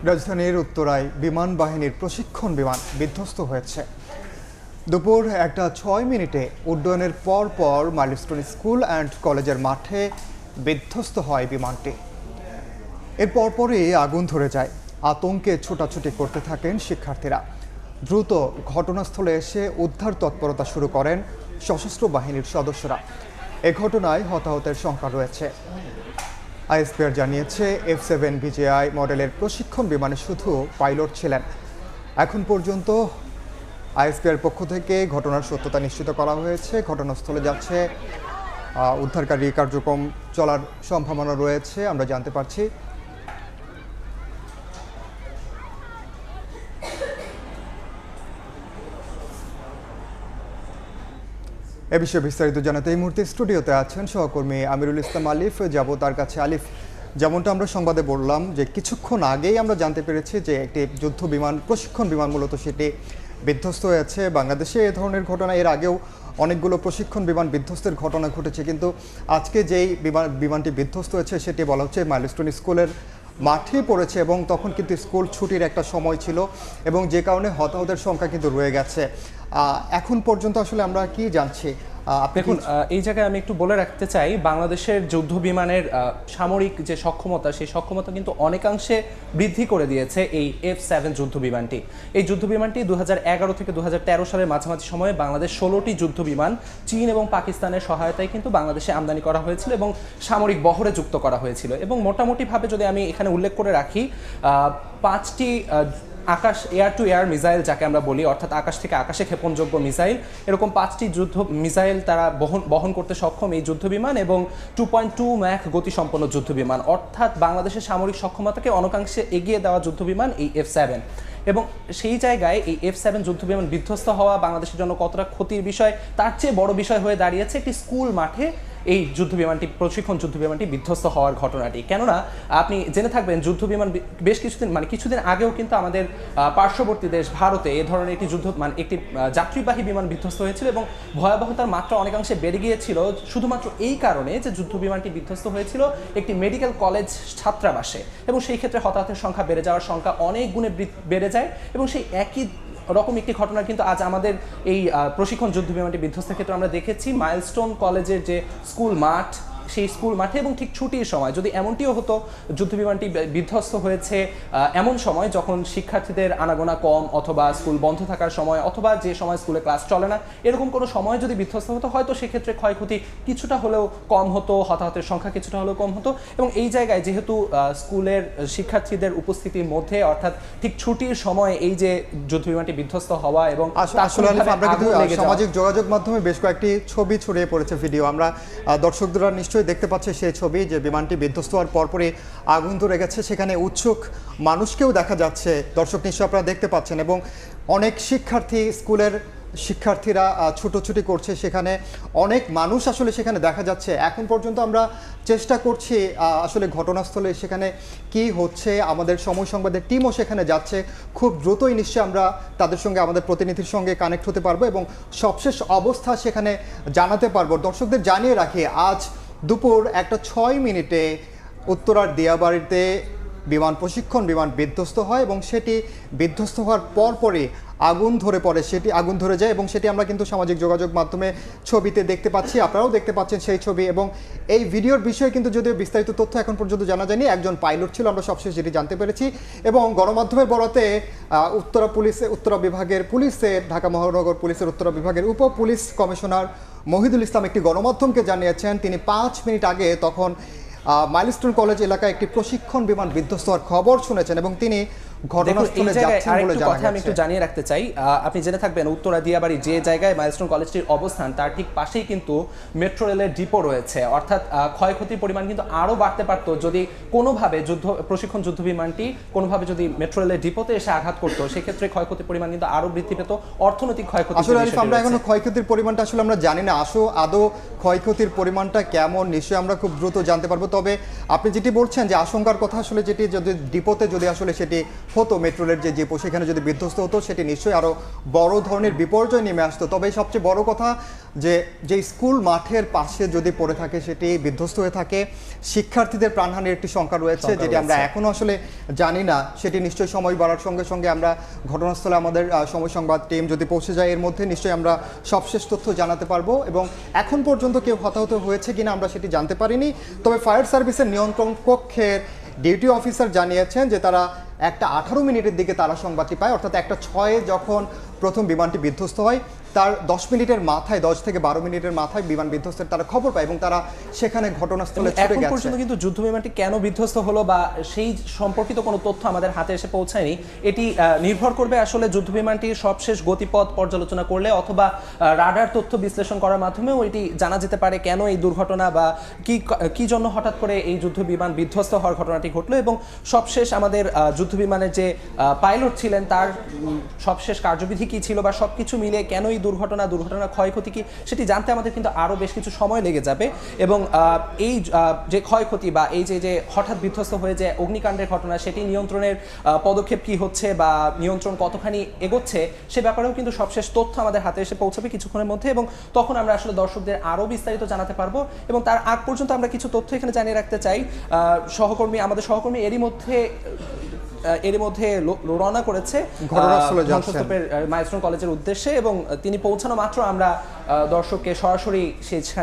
রাজধানীর উত্তরায় বিমান বাহিনীর প্রশিক্ষণ বিমান বিধ্বস্ত হয়েছে। দুপুর 1:06 উড্ডয়নের পর মাইলস্টোন স্কুল অ্যান্ড কলেজের মাঠে বিধ্বস্ত হয় বিমানটি। এর পরপরই আগুন ধরে যায়। আতঙ্কে ছোটাছুটি করতে থাকেন শিক্ষার্থীরা। দ্রুত ঘটনাস্থলে এসে উদ্ধার তৎপরতা শুরু করেন সশস্ত্র বাহিনীর সদস্যরা। এ ঘটনায় হতাহতের সংখ্যা রয়েছে। আইএসপিআর জানিয়েছে F7 BJI মডেলের প্রশিক্ষণ বিমানে শুধু পাইলট ছিলেন। এখন পর্যন্ত আইএসপিআর পক্ষ থেকে ঘটনার সত্যতা নিশ্চিত করা হয়েছে। ঘটনাস্থলে যাচ্ছে উদ্ধারকারী কার্যক্রম চলার সম্ভাবনা রয়েছে, আমরা জানতে পারছি। এ বিষয়ে বিস্তারিত জানাতে এই মুহূর্তে স্টুডিওতে আছেন সহকর্মী আমিরুল ইসলাম আলিফ। যাব তার কাছে। আলিফ, যেমনটা আমরা সংবাদে বললাম যে কিছুক্ষণ আগেই আমরা জানতে পেরেছি যে একটি যুদ্ধ বিমান প্রশিক্ষণ বিমান মূলত সেটি বিধ্বস্ত হয়েছে। বাংলাদেশে এ ধরনের ঘটনা এর আগেও অনেকগুলো প্রশিক্ষণ বিমান বিধ্বস্তের ঘটনা ঘটেছে, কিন্তু আজকে যেই বিমানটি বিধ্বস্ত হয়েছে সেটি বলা হচ্ছে মাইলস্টোন স্কুলের মাঠে পড়েছে এবং তখন কিন্তু স্কুল ছুটির একটা সময় ছিল এবং যে কারণে হতাহতের সংখ্যা কিন্তু রয়ে গেছে। এখন পর্যন্ত আসলে আমরা কি জানছি? দেখুন, এই জায়গায় আমি একটু বলে রাখতে চাই, বাংলাদেশের যুদ্ধ বিমানের সামরিক যে সক্ষমতা, সেই সক্ষমতা কিন্তু অনেকাংশে বৃদ্ধি করে দিয়েছে এই F7 যুদ্ধ বিমানটি। এই যুদ্ধ বিমানটি 2011 থেকে 2013 সালের মাঝামাঝি সময়ে বাংলাদেশ 16টি যুদ্ধ বিমান চীন এবং পাকিস্তানের সহায়তায় কিন্তু বাংলাদেশে আমদানি করা হয়েছিল এবং সামরিক বহরে যুক্ত করা হয়েছিল। এবং মোটামুটিভাবে যদি আমি এখানে উল্লেখ করে রাখি, 5টি আকাশ এয়ার টু এয়ার মিসাইল যাকে আমরা বলি, অর্থাৎ আকাশ থেকে আকাশে ক্ষেপণযোগ্য মিসাইল, এরকম 5টি যুদ্ধ মিসাইল তারা বহন করতে সক্ষম এই যুদ্ধ বিমান, এবং 2.2 ম্যাখ গতিসম্পন্ন যুদ্ধ বিমান, অর্থাৎ বাংলাদেশের সামরিক সক্ষমতাকে অনেকাংশে এগিয়ে দেওয়া যুদ্ধ বিমান এই F7। এবং সেই জায়গায় এই F7 যুদ্ধ বিমান বিধ্বস্ত হওয়া বাংলাদেশের জন্য কতটা ক্ষতির বিষয়, তার চেয়ে বড় বিষয় হয়ে দাঁড়িয়েছে একটি স্কুল মাঠে এই যুদ্ধ বিমানটি প্রশিক্ষণ যুদ্ধ বিমানটি বিধ্বস্ত হওয়ার ঘটনাটি। কেননা আপনি জেনে থাকবেন, যুদ্ধ বিমান বেশ কিছুদিন আগেও কিন্তু আমাদের পার্শ্ববর্তী দেশ ভারতে এ ধরনের একটি একটি যাত্রীবাহী বিমান বিধ্বস্ত হয়েছিল এবং ভয়াবহতার মাত্রা অনেকাংশে বেড়ে গিয়েছিল শুধুমাত্র এই কারণে যে যুদ্ধ বিমানটি বিধ্বস্ত হয়েছিল একটি মেডিকেল কলেজ ছাত্রাবাসে, এবং সেই ক্ষেত্রে হতাহতের সংখ্যা বেড়ে যাওয়ার সংখ্যা অনেক গুণে বেড়ে যায়। এবং সেই একই রকম একটি ঘটনা কিন্তু আজ আমাদের এই প্রশিক্ষণ যুদ্ধ বিমানটি বিধ্বস্তের ক্ষেত্রে আমরা দেখেছি। মাইলস্টোন কলেজের যে স্কুল মাঠ, সেই স্কুল মাঠে এবং ঠিক ছুটির সময়, যদি এমনটিও হতো যুদ্ধ বিমানটি বিধ্বস্ত হয়েছে এমন সময় যখন শিক্ষার্থীদের আনাগোনা কম, অথবা স্কুল বন্ধ থাকার সময়, অথবা যে সময় স্কুলে ক্লাস চলে না, এরকম কোনো সময় যদি বিধ্বস্ত হতো, হয়তো সেক্ষেত্রে ক্ষয়ক্ষতি কিছুটা হলেও কম হতো, হতাহতের সংখ্যা কিছুটা হলেও কম হতো। এবং এই জায়গায় যেহেতু স্কুলের শিক্ষার্থীদের উপস্থিতির মধ্যে, অর্থাৎ ঠিক ছুটির সময় এই যে যুদ্ধ বিমানটি বিধ্বস্ত হওয়া, এবং সামাজিক যোগাযোগ মাধ্যমে বেশ কয়েকটি ছবি ছড়িয়ে পড়েছে, ভিডিও আমরা দর্শকরা নিশ্চয়ই দেখতে পাচ্ছে সেই ছবি, যে বিমানটি বিধ্বস্ত হওয়ার পরপরই আগুন ধরে গেছে। সেখানে উৎসুক মানুষকেও দেখা যাচ্ছে, দর্শক নিশ্চয়ই আপনারা দেখতে পাচ্ছেন, এবং অনেক স্কুলের শিক্ষার্থীরা ছুটোছুটি করছে, সেখানে অনেক মানুষ আসলে সেখানে দেখা যাচ্ছে। এখন পর্যন্ত আমরা চেষ্টা করছি আসলে ঘটনাস্থলে সেখানে কি হচ্ছে, আমাদের সময় সংবাদের টিমও সেখানে যাচ্ছে। খুব দ্রুতই নিশ্চয়ই আমরা তাদের সঙ্গে, আমাদের প্রতিনিধির সঙ্গে কানেক্ট হতে পারবো এবং সবশেষ অবস্থা সেখানে জানাতে পারবো। দর্শকদের জানিয়ে রাখি, আজ দুপুর 1:06 উত্তরার দিয়াবাড়িতে প্রশিক্ষণ বিমান বিধ্বস্ত হয় এবং সেটি বিধ্বস্ত হওয়ার পরপরই আগুন ধরে যায় এবং সেটি আমরা কিন্তু সামাজিক যোগাযোগ মাধ্যমে ছবিতে দেখতে পাচ্ছি, আপনারাও দেখতে পাচ্ছেন সেই ছবি। এবং এই ভিডিওর বিষয়ে কিন্তু যদিও বিস্তারিত তথ্য এখন পর্যন্ত জানা যায়নি, একজন পাইলট ছিল, আমরা সবশেষ যেটি জানতে পেরেছি। এবং গণমাধ্যমের বরাতে উত্তরা বিভাগের পুলিশের, ঢাকা মহানগর পুলিশের উত্তরা বিভাগের উপ পুলিশ কমিশনার মহিদুল ইসলাম একটি গণমাধ্যমকে জানিয়েছেন তিনি 5 মিনিট আগে তখন মাইলস্টোন কলেজ এলাকায় একটি প্রশিক্ষণ বিমান বিধ্বস্ত হওয়ার খবর শুনেছেন এবং তিনি ঘটনাস্থলে যাচ্ছেন বলে জানা গেছে। আমি একটু জানিয়ে রাখতে চাই, আপনি জেনে থাকবেন উত্তরা দিয়াবাড়ি যে জায়গায় মাইলস্টোন কলেজটির অবস্থান, তার ঠিক পাশেই কিন্তু মেট্রো রেলের ডিপো রয়েছে। অর্থাৎ ক্ষয়ক্ষতির পরিমাণ কিন্তু আরও বাড়তে পারত যদি কোনোভাবে প্রশিক্ষণ যুদ্ধ বিমানটি কোনোভাবে যদি মেট্রো রেলের ডিপোতে এসে আঘাত করতো, সেক্ষেত্রে ক্ষয়ক্ষতির পরিমাণ কিন্তু আরও বৃদ্ধি পেত। অর্থনৈতিক ক্ষয়ক্ষতি আসলে আমরা এখনো ক্ষয়ক্ষতির পরিমাণটা আসলে আমরা জানি না, আদৌ ক্ষয়ক্ষতির পরিমাণটা কেমন নিশ্চয়ই আমরা খুব দ্রুত জানতে পারবো। তবে আপনি যেটি বলছেন যে আশঙ্কার কথা, আসলে যেটি যদি ডিপোতে যদি আসলে সেটি হতো মেট্রো রেল যে ডিপো, সেখানে যদি বিধ্বস্ত হতো সেটি নিশ্চয়ই আরও বড় ধরনের বিপর্যয় নেমে আসতো। তবে সবচেয়ে বড় কথা যে স্কুল মাঠের পাশে যদি পড়ে থাকে সেটি বিধ্বস্ত হয়ে থাকে, শিক্ষার্থীদের প্রাণহানির একটি শঙ্কা রয়েছে যেটি আমরা এখনও আসলে জানি না। সেটি নিশ্চয়ই সময় বাড়ার সঙ্গে সঙ্গে আমরা ঘটনাস্থলে আমাদের সময় সংবাদ টিম যদি পৌঁছে যায় এর মধ্যে নিশ্চয়ই আমরা সবশেষ তথ্য জানাতে পারবো। এবং এখন পর্যন্ত কেউ হতাহত হয়েছে কিনা আমরা সেটি জানতে পারিনি। তবে ফায়ার সার্ভিসের নিয়ন্ত্রণ কক্ষের ডিউটি অফিসার জানিয়েছেন যে তারা 1:18 মিনিটের দিকে তারা সংবাদটি পায়, অর্থাৎ 1:06 যখন প্রথম বিমানটি বিধ্বস্ত হয় তার 10 মিনিটের মাথায়, 10 থেকে 12 মিনিটের মাথায় বিমান বিধ্বস্তের তারা খবর পায় এবং তারা সেখানে ঘটনাস্থলে ছুটে এখন গেছে। পর্যন্ত কিন্তু যুদ্ধ বিমানটি কেন বিধ্বস্ত হলো বা সেই সম্পর্কিত কোনো তথ্য আমাদের হাতে এসে পৌঁছায়নি। এটি নির্ভর করবে আসলে যুদ্ধ বিমানটির সবশেষ গতিপথ পর্যালোচনা করলে অথবা রাডার তথ্য বিশ্লেষণ করার মাধ্যমেও এটি জানা যেতে পারে কেন এই দুর্ঘটনা বা কি জন্য হঠাৎ করে এই যুদ্ধ বিমান বিধ্বস্ত হওয়ার ঘটনাটি ঘটলো। এবং সবশেষ আমাদের যুদ্ধ বিমানের যে পাইলট ছিলেন তার সবশেষ কার্যবিধি কি ছিল বা সবকিছু মিলে কেন এই দুর্ঘটনা ক্ষয়ক্ষতি কি সেটি জানতে আমাদের কিন্তু আরও বেশ কিছু সময় লেগে যাবে। এবং এই যে ক্ষয়ক্ষতি বা এই যে হঠাৎ বিধ্বস্ত হয়ে যে অগ্নিকাণ্ডের ঘটনা সেটি নিয়ন্ত্রণের পদক্ষেপ কি হচ্ছে বা নিয়ন্ত্রণ কতখানি এগোচ্ছে সে ব্যাপারেও কিন্তু সবশেষ তথ্য আমাদের হাতে এসে পৌঁছাবে কিছুক্ষণের মধ্যে এবং তখন আমরা আসলে দর্শকদের আরও বিস্তারিত জানাতে পারবো। এবং তার আগ পর্যন্ত আমরা কিছু তথ্য এখানে জানিয়ে রাখতে চাই। আমাদের সহকর্মী এরই মধ্যে রওনা করেছে ধ্বংসস্তূপের মাইলস্টোন কলেজের উদ্দেশ্যে এবং তিনি পৌঁছানো মাত্র আমরা দর্শককে সরাসরি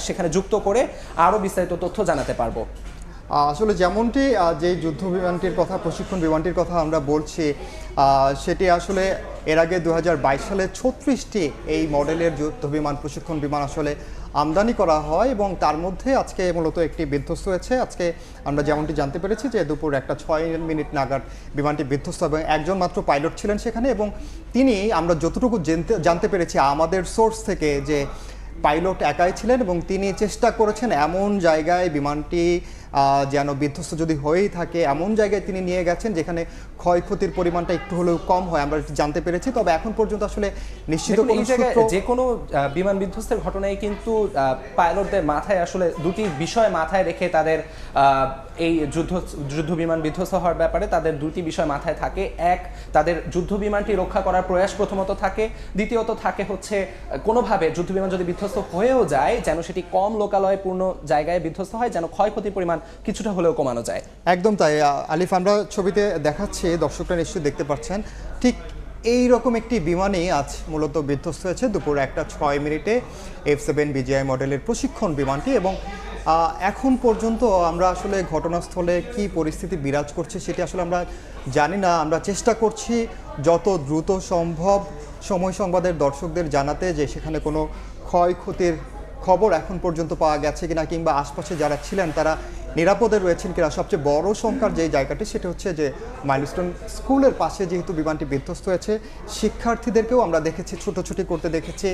সেখানে যুক্ত করে আরও বিস্তারিত তথ্য জানাতে পারবো। আসলে যেমনটি যে যুদ্ধ বিমানটির কথা, প্রশিক্ষণ বিমানটির কথা আমরা বলছি, সেটি আসলে এর আগে 2022 সালে 36টি এই মডেলের যুদ্ধ বিমান, প্রশিক্ষণ বিমান আসলে আমদানি করা হয় এবং তার মধ্যে আজকে মূলত একটি বিধ্বস্ত হয়েছে। আজকে আমরা যেমনটি জানতে পেরেছি যে দুপুর 1:06 নাগাদ বিমানটি বিধ্বস্ত এবং একজন মাত্র পাইলট ছিলেন সেখানে এবং তিনি, আমরা যতটুকু জানতে পেরেছি আমাদের সোর্স থেকে, যে পাইলট একাই ছিলেন এবং তিনি চেষ্টা করেছেন এমন জায়গায় বিমানটি যেন বিধ্বস্ত যদি হয়েই থাকে এমন জায়গায় তিনি নিয়ে গেছেন যেখানে ক্ষয়ক্ষতির পরিমাণটা একটু হলেও কম হয়, আমরা জানতে পেরেছি। তবে এখন পর্যন্ত আসলে নিশ্চিত যে কোনো বিমান বিধ্বস্তের ঘটনায় কিন্তু পাইলটদের মাথায় আসলে দুটি বিষয় মাথায় রেখে তাদের এই যুদ্ধ বিমান বিধ্বস্ত হওয়ার ব্যাপারে তাদের দুটি বিষয় মাথায় থাকে। এক, তাদের যুদ্ধ বিমানটি রক্ষা করার প্রয়াস প্রথমত থাকে, দ্বিতীয়ত থাকে হচ্ছে কোনোভাবে যুদ্ধ বিমান যদি বিধ্বস্ত হয়েও যায় যেন সেটি কম লোকালয়পূর্ণ জায়গায় বিধ্বস্ত হয়, যেন ক্ষয়ক্ষতির পরিমাণ কিছুটা হলেও কমানো যায়। একদম তাই আলিফ, আমরা ছবিতে দেখাচ্ছি, দর্শকরা নিশ্চয়ই দেখতে পাচ্ছেন, ঠিক এই রকম একটি বিমানই আজ মূলত বিধ্বস্ত হয়েছে দুপুর 1:06 F7 BGI মডেলের প্রশিক্ষণ বিমানটি। এবং এখন পর্যন্ত আমরা আসলে ঘটনাস্থলে কি পরিস্থিতি বিরাজ করছে সেটি আসলে আমরা জানি না। আমরা চেষ্টা করছি যত দ্রুত সম্ভব সময় সংবাদের দর্শকদের জানাতে যে সেখানে কোনো ক্ষয়ক্ষতির খবর এখন পর্যন্ত পাওয়া গেছে কিনা কিংবা আশপাশে যারা ছিলেন তারা নিরাপদে রয়েছেন কিনা। সবচেয়ে বড় সংখ্যার যে জায়গাটি সেটা হচ্ছে যে মাইলস্টোন স্কুলের পাশে যেহেতু বিমানটি বিধ্বস্ত হয়েছে, শিক্ষার্থীদেরকেও আমরা দেখেছি ছুটোছুটি করতে দেখেছি,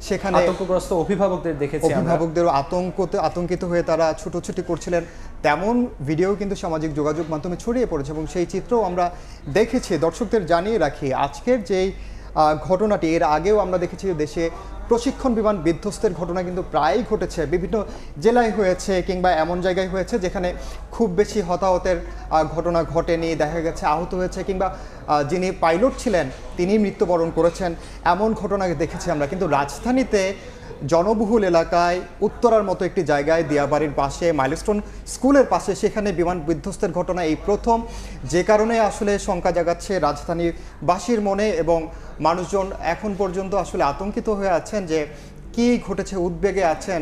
সেখানে আতঙ্কগ্রস্ত অভিভাবকদের দেখেছি, অভিভাবকদেরও আতঙ্কিত হয়ে তারা ছুটোছুটি করছিলেন। তেমন ভিডিও কিন্তু সামাজিক যোগাযোগ মাধ্যমে ছড়িয়ে পড়েছে এবং সেই চিত্রও আমরা দেখেছি। দর্শকদের জানিয়ে রাখি আজকের যেই ঘটনাটি, এর আগেও আমরা দেখেছি দেশে প্রশিক্ষণ বিমান বিধ্বস্তের ঘটনা কিন্তু প্রায়ই ঘটেছে, বিভিন্ন জেলায় হয়েছে কিংবা এমন জায়গায় হয়েছে যেখানে খুব বেশি হতাহতের ঘটনা ঘটেনি, দেখা গেছে আহত হয়েছে কিংবা যিনি পাইলট ছিলেন তিনি মৃত্যুবরণ করেছেন, এমন ঘটনা দেখেছি আমরা। কিন্তু রাজধানীতে জনবহুল এলাকায় উত্তরার মতো একটি জায়গায় দিয়াবাড়ির পাশে মাইলস্টোন স্কুলের পাশে সেখানে বিমান বিধ্বস্তের ঘটনা এই প্রথম, যে কারণে আসলে শঙ্কা জাগাচ্ছে রাজধানীবাসীর মনে এবং মানুষজন এখন পর্যন্ত আসলে আতঙ্কিত হয়ে আছেন যে কি ঘটেছে, উদ্বেগে আছেন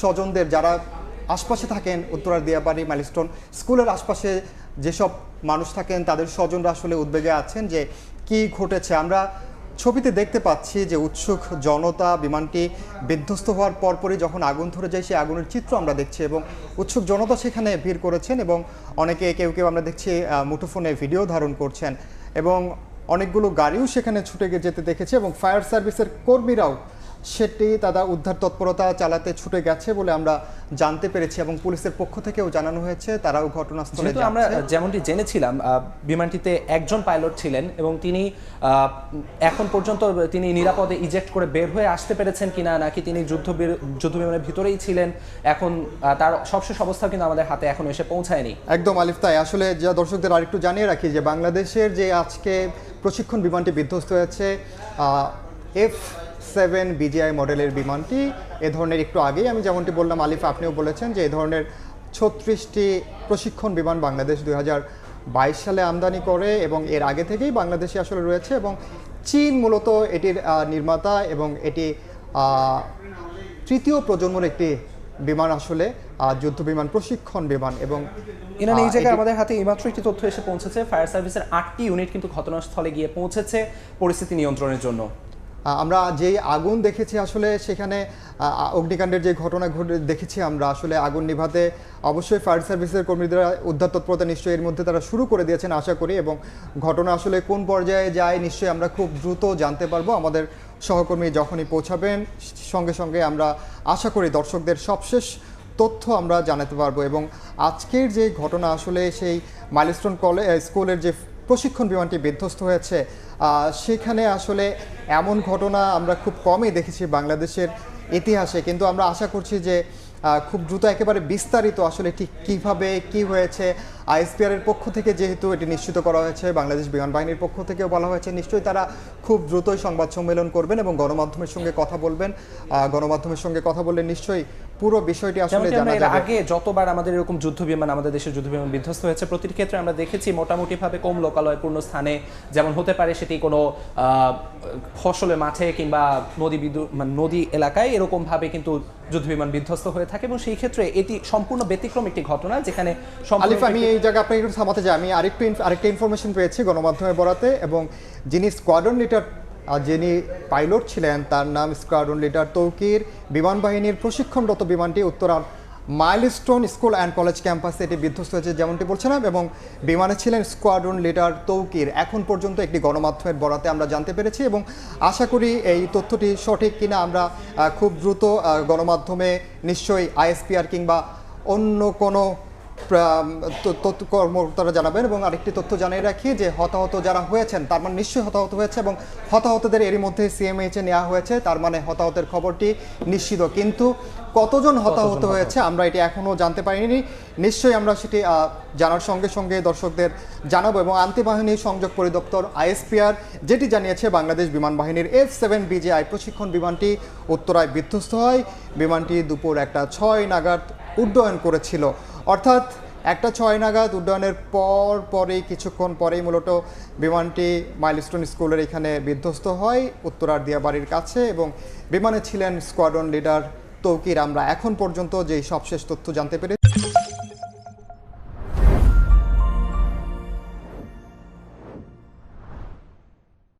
স্বজনদের যারা আশপাশে থাকেন। উত্তরার দিয়াবাড়ি মাইলস্টোন স্কুলের আশপাশে যেসব মানুষ থাকেন তাদের স্বজনরা আসলে উদ্বেগে আছেন যে কি ঘটেছে। আমরা ছবিতে দেখতে পাচ্ছি যে উৎসুক জনতা, বিমানটি বিধ্বস্ত হওয়ার পরপরই যখন আগুন ধরে যায় সেই আগুনের চিত্র আমরা দেখছি এবং উৎসুক জনতা সেখানে ভিড় করেছেন এবং অনেকে কেউ আমরা দেখছি মুঠোফোনে ভিডিও ধারণ করছেন এবং অনেকগুলো গাড়িও সেখানে ছুটে যেতে দেখেছে এবং ফায়ার সার্ভিসের কর্মীরাও সেটি তারা উদ্ধার তৎপরতা চালাতে ছুটে গেছে বলে আমরা জানতে পেরেছি এবং পুলিশের পক্ষ থেকেও জানানো হয়েছে তারাও ঘটনাস্থলে যেহেতু আমরা যেমনটি জেনেছিলাম বিমানটিতে একজন পাইলট ছিলেন এবং তিনি এখন পর্যন্ত তিনি নিরাপদে ইজেক্ট করে বের হয়ে আসতে পেরেছেন কিনা, নাকি তিনি যুদ্ধ বিমানের ভিতরেই ছিলেন, এখন তার সবশেষ অবস্থা কিন্তু আমাদের হাতে এখনো এসে পৌঁছায়নি। একদম আলিফ, তাই আসলে যা দর্শকদের আরেকটু জানিয়ে রাখি যে বাংলাদেশের যে আজকে প্রশিক্ষণ বিমানটি বিধ্বস্ত হয়েছে F7 BGI মডেলের বিমানটি, এ ধরনের একটু আগেই আমি যেমনটি বললাম আলিফ আপনিও বলেছেন যে এ ধরনের 36টি প্রশিক্ষণ বিমান বাংলাদেশ 2022 সালে আমদানি করে এবং এর আগে থেকেই বাংলাদেশে আসলে রয়েছে এবং চীন মূলত এটির নির্মাতা এবং এটি তৃতীয় প্রজন্মের একটি বিমান, আসলে যুদ্ধ বিমান প্রশিক্ষণ বিমান। এবং ইনান এই জায়গায় আমাদের হাতে এইমাত্র একটি তথ্য এসে পৌঁছেছে, ফায়ার সার্ভিসের 8টি ইউনিট কিন্তু ঘটনাস্থলে গিয়ে পৌঁছেছে পরিস্থিতি নিয়ন্ত্রণের জন্য। আমরা যেই আগুন দেখেছি আসলে সেখানে অগ্নিকাণ্ডের যে ঘটনা ঘটে দেখেছি আমরা, আসলে আগুন নিভাতে অবশ্যই ফায়ার সার্ভিসের কর্মীরা উদ্ধার তৎপরতা নিশ্চয়ই এর মধ্যে তারা শুরু করে দিয়েছেন আশা করি, এবং ঘটনা আসলে কোন পর্যায়ে যায় নিশ্চয়ই আমরা খুব দ্রুত জানতে পারবো। আমাদের সহকর্মী যখনই পৌঁছাবেন সঙ্গে সঙ্গে আমরা আশা করি দর্শকদের সবশেষ তথ্য আমরা জানাতে পারবো। এবং আজকের যে ঘটনা আসলে সেই মাইলস্টোন স্কুলের যে প্রশিক্ষণ বিমানটি বিধ্বস্ত হয়েছে সেখানে আসলে এমন ঘটনা আমরা খুব কমই দেখেছি বাংলাদেশের ইতিহাসে, কিন্তু আমরা আশা করছি যে খুব দ্রুত একেবারে বিস্তারিত আসলে ঠিক কীভাবে কী হয়েছে আইএসপিআরের পক্ষ থেকে যেহেতু এটি নিশ্চিত করা হয়েছে, বাংলাদেশ বিমান বাহিনীর পক্ষ থেকেও বলা হয়েছে নিশ্চয়ই তারা খুব দ্রুতই সংবাদ সম্মেলন করবেন এবং গণমাধ্যমের সঙ্গে কথা বলবেন। গণমাধ্যমের সঙ্গে কথা বললে নিশ্চয়ই পুরো বিষয়টি আসলে জানা যাবে। আগে যতবার আমাদের এরকম যুদ্ধ বিমান আমাদের দেশের যুদ্ধ বিমান বিধ্বস্ত হয়েছে প্রতিটি ক্ষেত্রে আমরা দেখেছি মোটামুটিভাবে কম লোকালয়পূর্ণ স্থানে, যেমন হতে পারে সেটি কোনো ফসলের মাঠে কিংবা নদী এলাকায়, এরকমভাবে কিন্তু যুদ্ধ বিমান বিধ্বস্ত হয়ে থাকে এবং সেই ক্ষেত্রে এটি সম্পূর্ণ ব্যতিক্রম একটি ঘটনা যেখানে আলিফ আমি এই জায়গায় আপনাকে একটু থামাতে চাই, আমি আরেকটা ইনফরমেশন পেয়েছি গণমাধ্যমে বরাতে, এবং যিনি স্কোয়াড্রন লিডার যিনি পাইলট ছিলেন তার নাম স্কোয়াড্রন লিডার তৌকির। বিমান বাহিনীর প্রশিক্ষণরত বিমানটি উত্তরার মাইলস্টোন স্কুল অ্যান্ড কলেজ ক্যাম্পাসে এটি বিধ্বস্ত হয়েছে যেমনটি বলছিলাম, এবং বিমানে ছিলেন স্কোয়াড্রন লিডার তৌকির। এখন পর্যন্ত একটি গণমাধ্যমের বরাতে আমরা জানতে পেরেছি এবং আশা করি এই তথ্যটি সঠিক কিনা আমরা খুব দ্রুত গণমাধ্যমে নিশ্চয়ই আইএসপিআর কিংবা অন্য কোনো কর্মকর্তারা জানাবেন। এবং আরেকটি তথ্য জানিয়ে রাখি যে হতাহত যারা হয়েছেন তার মানে নিশ্চয়ই হতাহত হয়েছে এবং হতাহতদের এরই মধ্যে সিএমএইচে নেওয়া হয়েছে, তার মানে হতাহতের খবরটি নিশ্চিত, কিন্তু কতজন হতাহত হয়েছে আমরা এটি এখনও জানতে পারিনি। নিশ্চয়ই আমরা সেটি জানার সঙ্গে সঙ্গে দর্শকদের জানাবো। এবং আন্তঃবাহিনী সংযোগ পরিদপ্তর আইএসপিআর যেটি জানিয়েছে বাংলাদেশ বিমান বাহিনীর F7 BGI প্রশিক্ষণ বিমানটি উত্তরায় বিধ্বস্ত হয়। বিমানটি দুপুর 1:06 নাগাদ উড্ডয়ন করেছিল, অর্থাৎ 1:06 নাগাদ উড্ডয়নের পরেই কিছুক্ষণ পরেই মূলত বিমানটি মাইলস্টোন স্কুলের এখানে বিধ্বস্ত হয় উত্তরার দিয়াবাড়ির কাছে, এবং বিমানে ছিলেন স্কোয়াড্রন লিডার তৌকির। আমরা এখন পর্যন্ত যেই সবশেষ তথ্য জানতে পেরেছি